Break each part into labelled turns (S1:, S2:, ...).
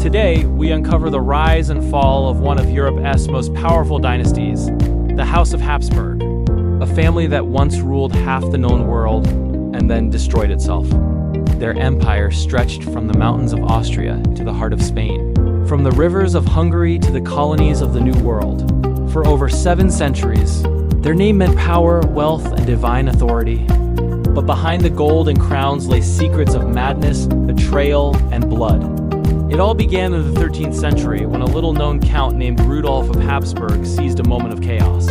S1: Today, we uncover the rise and fall of one of Europe's most powerful dynasties, the House of Habsburg, a family that once ruled half the known world and then destroyed itself. Their empire stretched from the mountains of Austria to the heart of Spain, from the rivers of Hungary to the colonies of the New World. For over 7 centuries, their name meant power, wealth, and divine authority. But behind the gold and crowns lay secrets of madness, betrayal, and blood. It all began in the 13th century when a little-known count named Rudolf of Habsburg seized a moment of chaos.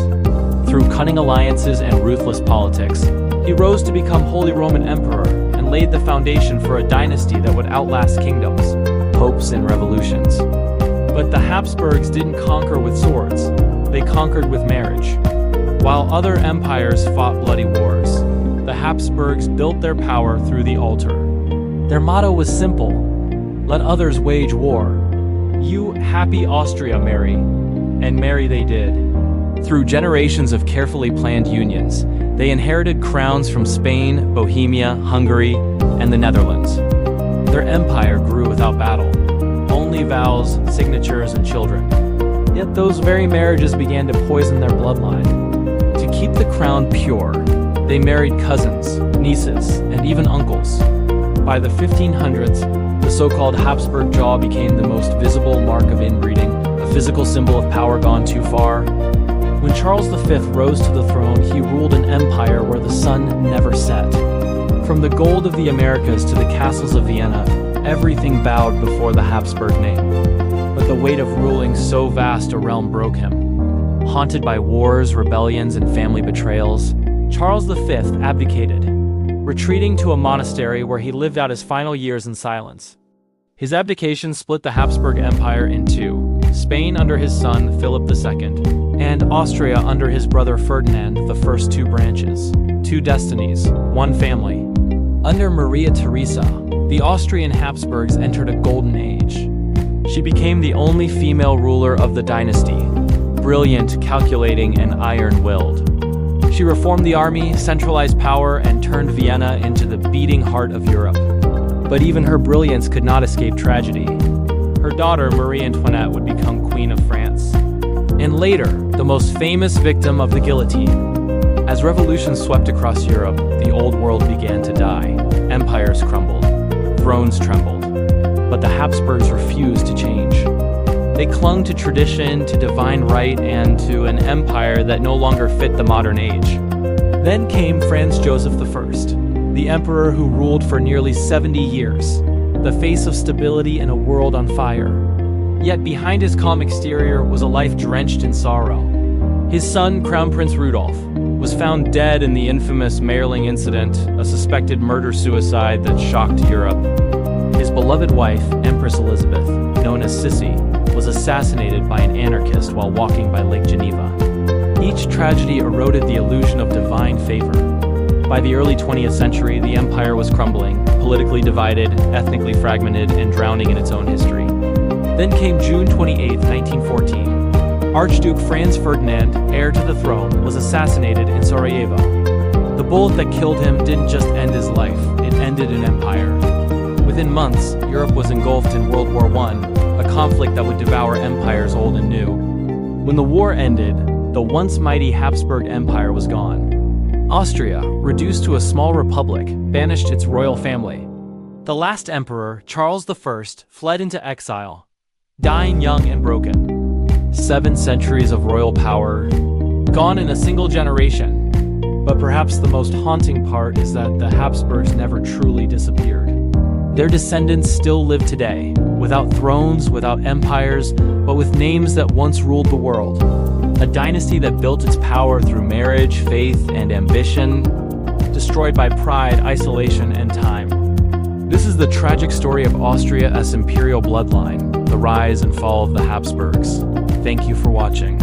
S1: Through cunning alliances and ruthless politics, he rose to become Holy Roman Emperor and laid the foundation for a dynasty that would outlast kingdoms, popes, and revolutions. But the Habsburgs didn't conquer with swords, they conquered with marriage. While other empires fought bloody wars, the Habsburgs built their power through the altar. Their motto was simple: let others wage war. You happy Austria marry, and marry they did. Through generations of carefully planned unions, they inherited crowns from Spain, Bohemia, Hungary, and the Netherlands. Their empire grew without battle, only vows, signatures, and children. Yet those very marriages began to poison their bloodline. To keep the crown pure, they married cousins, nieces, and even uncles. By the 1500s, the so-called Habsburg jaw became the most visible mark of inbreeding, a physical symbol of power gone too far. When Charles V rose to the throne, he ruled an empire where the sun never set. From the gold of the Americas to the castles of Vienna, everything bowed before the Habsburg name. But the weight of ruling so vast a realm broke him. Haunted by wars, rebellions, and family betrayals, Charles V abdicated, retreating to a monastery where he lived out his final years in silence. His abdication split the Habsburg Empire in two: Spain under his son Philip II, and Austria under his brother Ferdinand, the first 2 branches. 2 destinies, 1 family. Under Maria Theresa, the Austrian Habsburgs entered a golden age. She became the only female ruler of the dynasty, brilliant, calculating, and iron-willed. She reformed the army, centralized power, and turned Vienna into the beating heart of Europe. But even her brilliance could not escape tragedy. Her daughter, Marie Antoinette, would become Queen of France, and later, the most famous victim of the guillotine. As revolutions swept across Europe, the old world began to die. Empires crumbled, thrones trembled, but the Habsburgs refused to change. They clung to tradition, to divine right, and to an empire that no longer fit the modern age. Then came Franz Joseph I, the emperor who ruled for nearly 70 years, the face of stability in a world on fire. Yet behind his calm exterior was a life drenched in sorrow. His son, Crown Prince Rudolf, was found dead in the infamous Mayerling incident, a suspected murder-suicide that shocked Europe. His beloved wife, Empress Elizabeth, known as Sissy, was assassinated by an anarchist while walking by Lake Geneva. Each tragedy eroded the illusion of divine favor. By the early 20th century, the empire was crumbling, politically divided, ethnically fragmented, and drowning in its own history. Then came June 28, 1914. Archduke Franz Ferdinand, heir to the throne, was assassinated in Sarajevo. The bullet that killed him didn't just end his life, it ended an empire. Within months, Europe was engulfed in World War I, a conflict that would devour empires old and new. When the war ended, the once mighty Habsburg Empire was gone. Austria, reduced to a small republic, banished its royal family. The last emperor, Charles I, fled into exile, dying young and broken. 7 centuries of royal power, gone in a single generation. But perhaps the most haunting part is that the Habsburgs never truly disappeared. Their descendants still live today, without thrones, without empires, but with names that once ruled the world. A dynasty that built its power through marriage, faith, and ambition, destroyed by pride, isolation, and time. This is the tragic story of Austria'S Imperial bloodline, the rise and fall of the Habsburgs. Thank you for watching.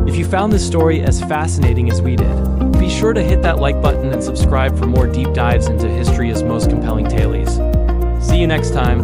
S1: If you found this story as fascinating as we did, be sure to hit that like button and subscribe for more deep dives into history's most compelling tales. See you next time.